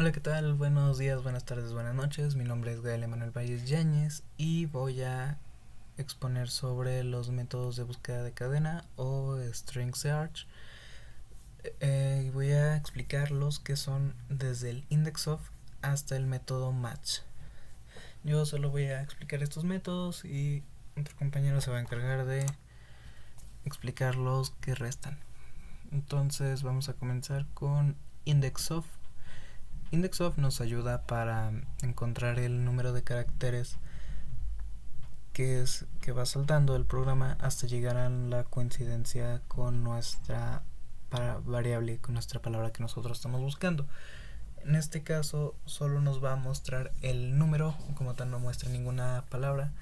Hola, ¿qué tal? Buenos días, buenas tardes, buenas noches. Mi nombre es Gael Emanuel Valles Yáñez y voy a exponer sobre los métodos de búsqueda de cadena o string search. Voy a explicar los que son desde el index of hasta el método match. Yo solo voy a explicar estos métodos y otro compañero se va a encargar de explicar los que restan. Entonces vamos a comenzar con index of. Index of nos ayuda para encontrar el número de caracteres que va saltando el programa hasta llegar a la coincidencia con nuestra variable, con nuestra palabra que nosotros estamos buscando. En este caso solo nos va a mostrar el número, como tal no muestra ninguna palabra,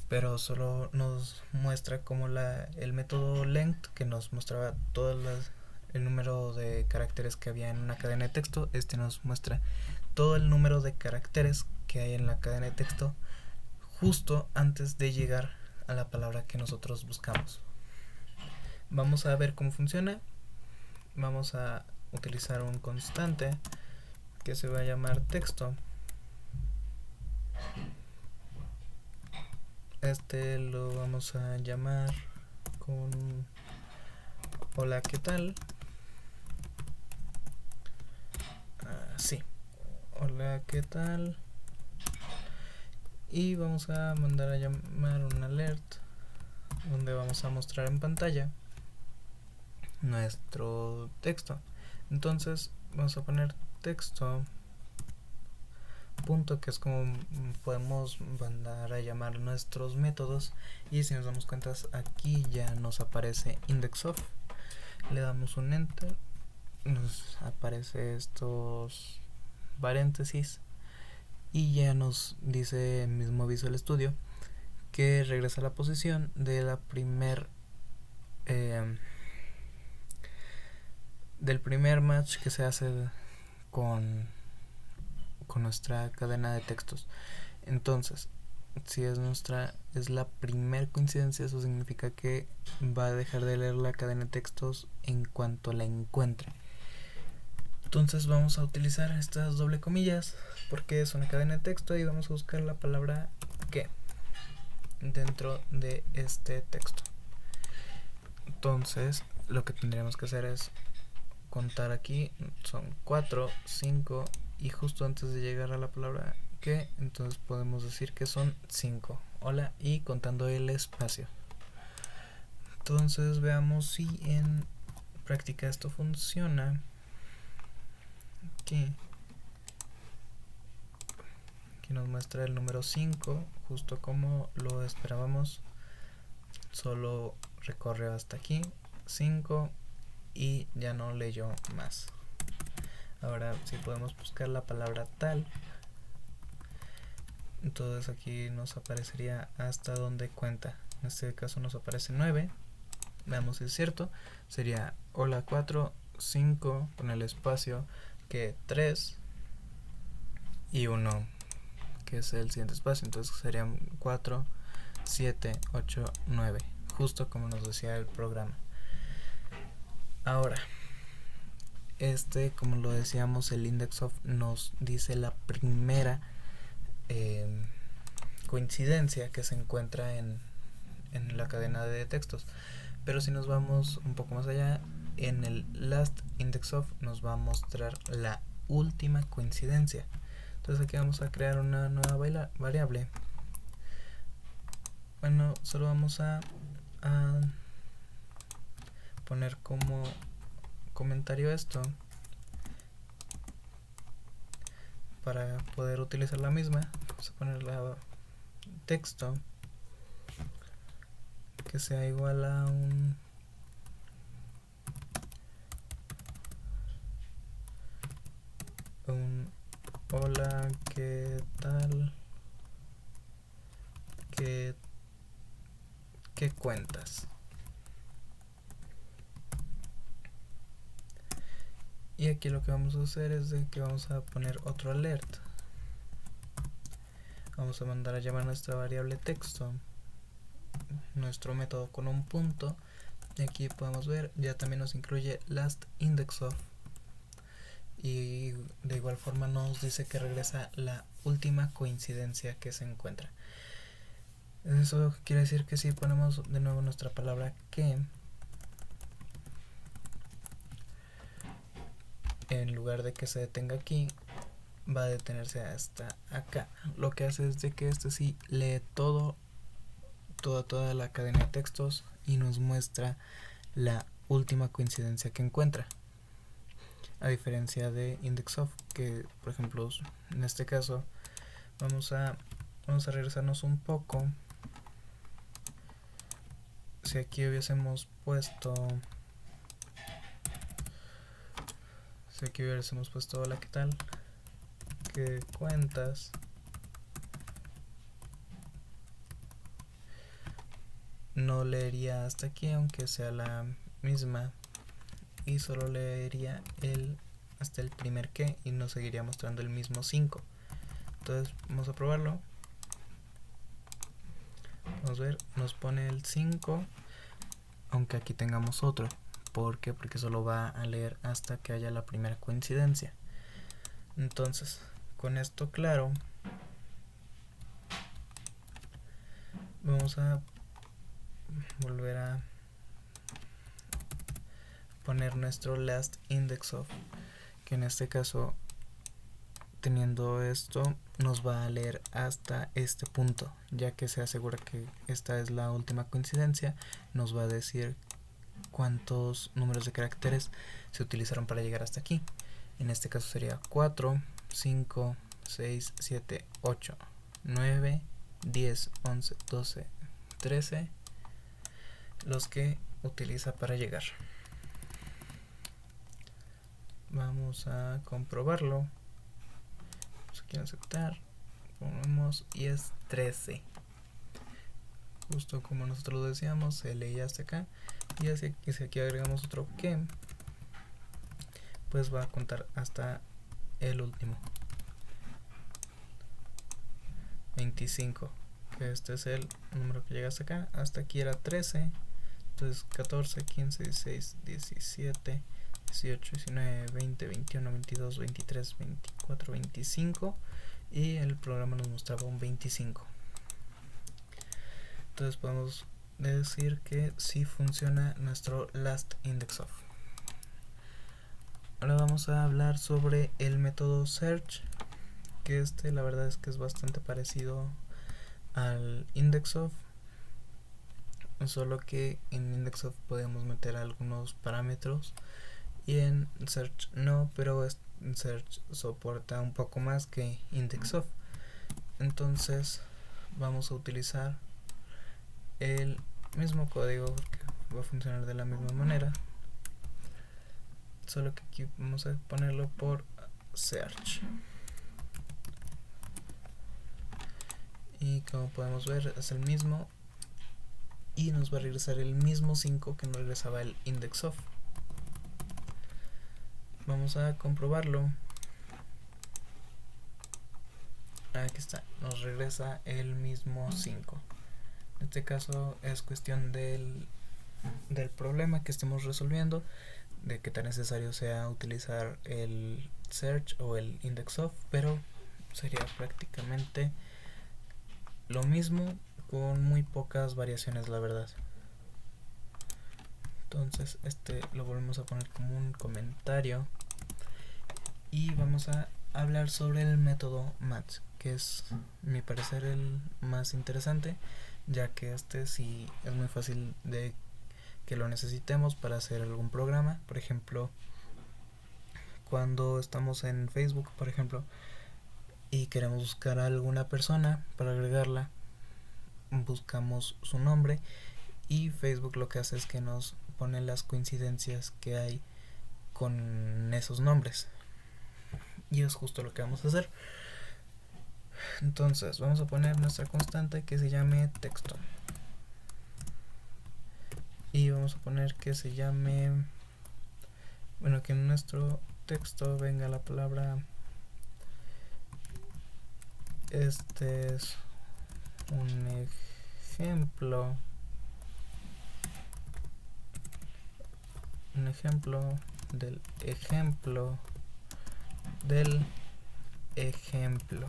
pero solo nos muestra como el método length, que nos mostraba el número de caracteres que había en una cadena de texto. Este nos muestra todo el número de caracteres que hay en la cadena de texto justo antes de llegar a la palabra que nosotros buscamos. Vamos a ver cómo funciona. Vamos a utilizar un constante que se va a llamar texto. Este lo vamos a llamar con hola, ¿qué tal? Sí, hola, ¿qué tal? Y vamos a mandar a llamar un alert donde vamos a mostrar en pantalla nuestro texto. Entonces vamos a poner texto punto, que es como podemos mandar a llamar nuestros métodos. Y si nos damos cuenta, aquí ya nos aparece index of. Le damos un enter, nos aparece estos paréntesis y ya nos dice el mismo Visual Studio que regresa a la posición de la del primer match que se hace con nuestra cadena de textos. Entonces, si es la primer coincidencia, eso significa que va a dejar de leer la cadena de textos en cuanto la encuentre. Entonces vamos a utilizar estas doble comillas porque es una cadena de texto y vamos a buscar la palabra que dentro de este texto. Entonces lo que tendríamos que hacer es contar aquí, son 4, 5 y justo antes de llegar a la palabra que, entonces podemos decir que son 5. Hola, y contando el espacio. Entonces veamos si en práctica esto funciona. Aquí nos muestra el número 5, justo como lo esperábamos. Solo recorre hasta aquí, 5, y ya no leyó más. Ahora si podemos buscar la palabra tal, entonces aquí nos aparecería hasta donde cuenta. En este caso nos aparece 9. Veamos si es cierto. Sería hola 4, 5 con el espacio que 3 y 1, que es el siguiente espacio. Entonces serían 4, 7, 8, 9, justo como nos decía el programa. Ahora, como lo decíamos, el index of nos dice la primera coincidencia que se encuentra en la cadena de textos. Pero si nos vamos un poco más allá, en el last index of nos va a mostrar la última coincidencia. Entonces aquí vamos a crear una nueva variable. Bueno, solo vamos a poner como comentario esto para poder utilizar la misma. Vamos a poner la texto que sea igual a un hola, ¿qué tal? ¿Qué cuentas? Y aquí lo que vamos a hacer es de que vamos a poner otro alert. Vamos a mandar a llamar nuestra variable texto, nuestro método con un punto, y aquí podemos ver, ya también nos incluye last index of, y de igual forma nos dice que regresa la última coincidencia que se encuentra. Eso quiere decir que si ponemos de nuevo nuestra palabra que, en lugar de que se detenga aquí, va a detenerse hasta acá. Lo que hace es de que este sí lee toda la cadena de textos y nos muestra la última coincidencia que encuentra, a diferencia de IndexOf, que por ejemplo en este caso vamos a regresarnos un poco. Si aquí hubiésemos puesto hola, ¿qué tal? ¿Qué cuentas? No leería hasta aquí, aunque sea la misma, y solo leería hasta el primer que y nos seguiría mostrando el mismo 5. Entonces vamos a probarlo. Vamos a ver, nos pone el 5, aunque aquí tengamos otro. ¿Por qué? Porque solo va a leer hasta que haya la primera coincidencia. Entonces, con esto claro, vamos a volver a poner nuestro last index of, que en este caso, teniendo esto, nos va a leer hasta este punto, ya que se asegura que esta es la última coincidencia. Nos va a decir cuántos números de caracteres se utilizaron para llegar hasta aquí. En este caso sería 4, 5, 6, 7, 8, 9, 10, 11, 12, 13, los que utiliza para llegar. Vamos a comprobarlo. Vamos aquí a aceptar, ponemos y es 13. Justo como nosotros lo decíamos, se leía hasta acá. Y así que si aquí agregamos otro que, pues va a contar hasta el último, 25, que este es el número que llega hasta acá. Hasta aquí era 13, entonces 14, 15, 16, 17, 18, 19, 20, 21, 22, 23, 24, 25, y el programa nos mostraba un 25. Entonces podemos decir que sí funciona nuestro last index of. Ahora vamos a hablar sobre el método search, que la verdad es que es bastante parecido al index of, solo que en index of podemos meter algunos parámetros y en search no, pero en search soporta un poco más que index of. Entonces vamos a utilizar el mismo código porque va a funcionar de la misma manera, solo que aquí vamos a ponerlo por search. Y como podemos ver es el mismo y nos va a regresar el mismo 5 que nos regresaba el index of. Vamos a comprobarlo. Aquí está, nos regresa el mismo 5. En este caso es cuestión del problema que estemos resolviendo, de qué tan necesario sea utilizar el search o el index of, pero sería prácticamente lo mismo con muy pocas variaciones, la verdad. Entonces lo volvemos a poner como un comentario y vamos a hablar sobre el método match, que es mi parecer el más interesante, ya que sí es muy fácil de que lo necesitemos para hacer algún programa. Por ejemplo, cuando estamos en Facebook, por ejemplo, y queremos buscar a alguna persona para agregarla, buscamos su nombre y Facebook lo que hace es que nos pone las coincidencias que hay con esos nombres, y es justo lo que vamos a hacer. Entonces vamos a poner nuestra constante que se llame texto y vamos a poner que se llame, bueno, que en nuestro texto venga la palabra este es un ejemplo del ejemplo del ejemplo.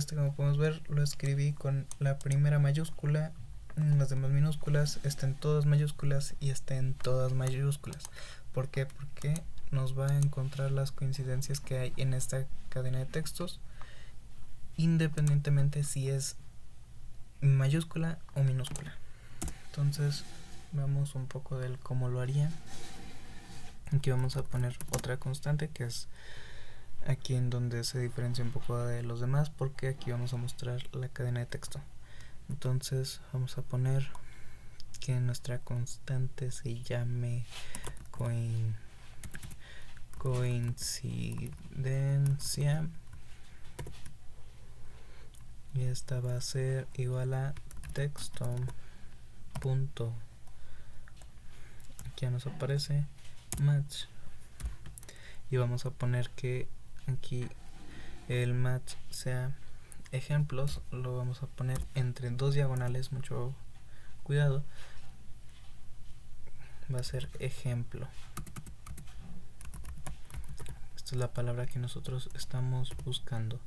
Como podemos ver, lo escribí con la primera mayúscula, las demás minúsculas, en todas mayúsculas y en todas mayúsculas. ¿Por qué? Porque nos va a encontrar las coincidencias que hay en esta cadena de textos, independientemente si es mayúscula o minúscula. Entonces veamos un poco del cómo lo haría. Aquí vamos a poner otra constante, que es aquí en donde se diferencia un poco de los demás, porque aquí vamos a mostrar la cadena de texto. Entonces vamos a poner que nuestra constante se llame coincidencia, y esta va a ser igual a texto punto, aquí ya nos aparece match, y vamos a poner que aquí el match sea ejemplos. Lo vamos a poner entre dos diagonales, mucho cuidado, va a ser ejemplo. Esta es la palabra que nosotros estamos buscando.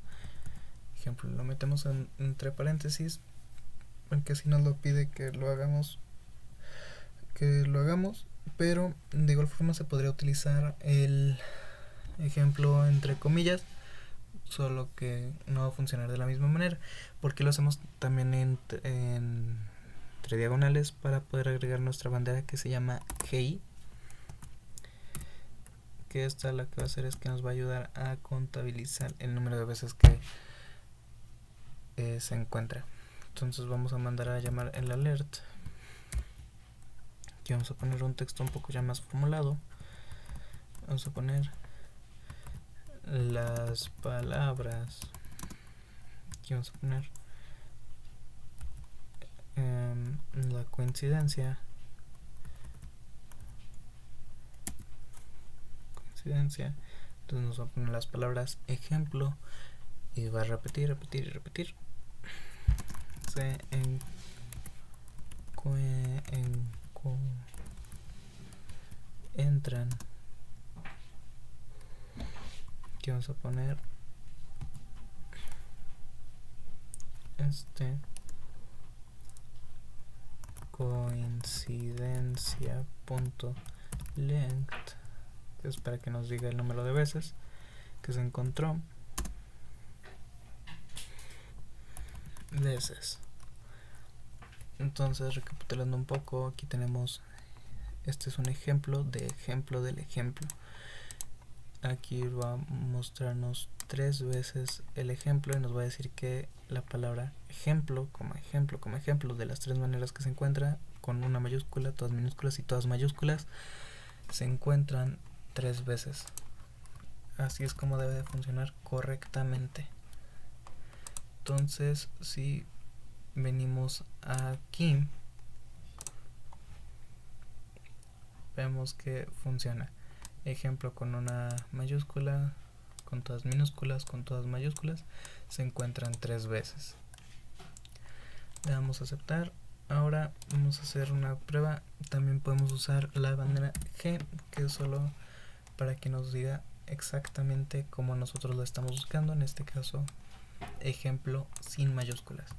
Ejemplo, lo metemos entre paréntesis porque así nos lo pide que lo hagamos, pero de igual forma se podría utilizar el ejemplo entre comillas, solo que no va a funcionar de la misma manera, porque lo hacemos también entre diagonales para poder agregar nuestra bandera que se llama GI, que esta lo que va a hacer es que nos va a ayudar a contabilizar el número de veces que se encuentra. Entonces vamos a mandar a llamar el alert. Aquí vamos a poner un texto un poco ya más formulado. Vamos a poner las palabras. Aquí vamos a poner la coincidencia. Entonces nos va a poner las palabras ejemplo y va a repetir. Entran. Aquí vamos a poner coincidencia.length, que es para que nos diga el número de veces que se encontró. Entonces, recapitulando un poco, aquí tenemos, este es un ejemplo del ejemplo. Aquí va a mostrarnos 3 veces el ejemplo y nos va a decir que la palabra ejemplo, de las 3 maneras que se encuentra, con una mayúscula, todas minúsculas y todas mayúsculas, se encuentran 3 veces. Así es como debe de funcionar correctamente. Entonces, si venimos aquí, vemos que funciona. Ejemplo con una mayúscula, con todas minúsculas, con todas mayúsculas, se encuentran 3 veces. Le damos a aceptar. Ahora vamos a hacer una prueba. También podemos usar la bandera G, que es solo para que nos diga exactamente cómo nosotros la estamos buscando. En este caso, ejemplo sin mayúsculas.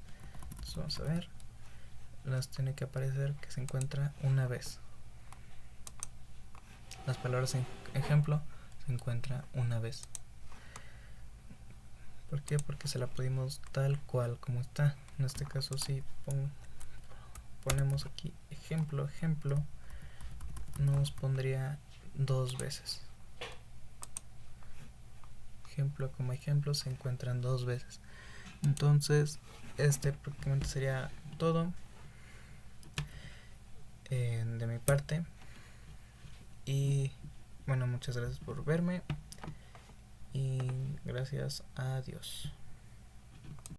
Entonces vamos a ver. Las tiene que aparecer que se encuentra una vez. Las palabras en ejemplo se encuentra una vez. ¿Por qué? Porque se la pedimos tal cual como está. En este caso, si ponemos aquí ejemplo, nos pondría 2 veces. Ejemplo como ejemplo se encuentran 2 veces. Entonces, prácticamente sería todo de mi parte. Y bueno, muchas gracias por verme y gracias a Dios.